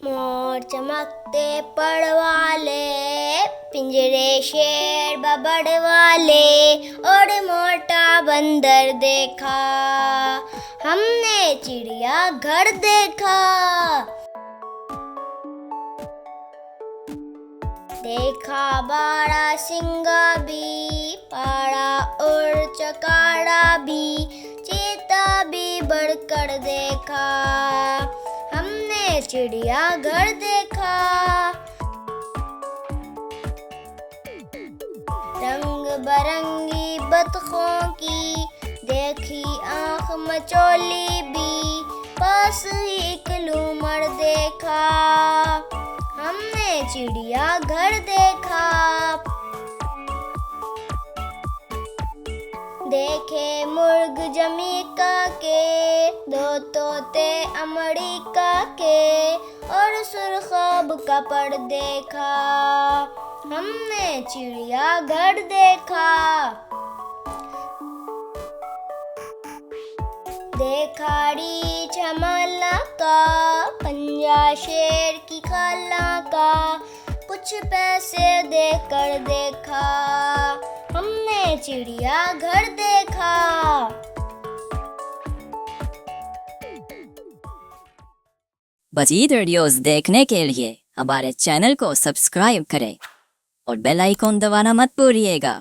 मोर चमकते पड़ वाले, पिंजरे शेर बबड़ वाले, और मोटा बंदर देखा, हमने चिड़िया घर देखा। देखा बाड़ा सिंगा भी, पाड़ा और चकाड़ा भी, चीता भी बढ़कर देखा, हमने चिड़िया घर देखा। रंग बरंगी बतखों की देखी आँख मचोली भी, पास ही एक लूमड़ देखा, हमने चिड़िया घर देखा। देखे मुर्ग जमीका के, दो तोते अमरीका के, और सुरखाब का पर देखा, हमने चिड़िया घर देखा। देखा रीछ हमला का, पंजा शेर की खाला का, कुछ पैसे देकर देखा, हमने चिड़िया घर देखा। मज़ीद वीडियोस देखने के लिए हमारे चैनल को सब्सक्राइब करें और बेल आइकॉन दबाना मत भूलिएगा।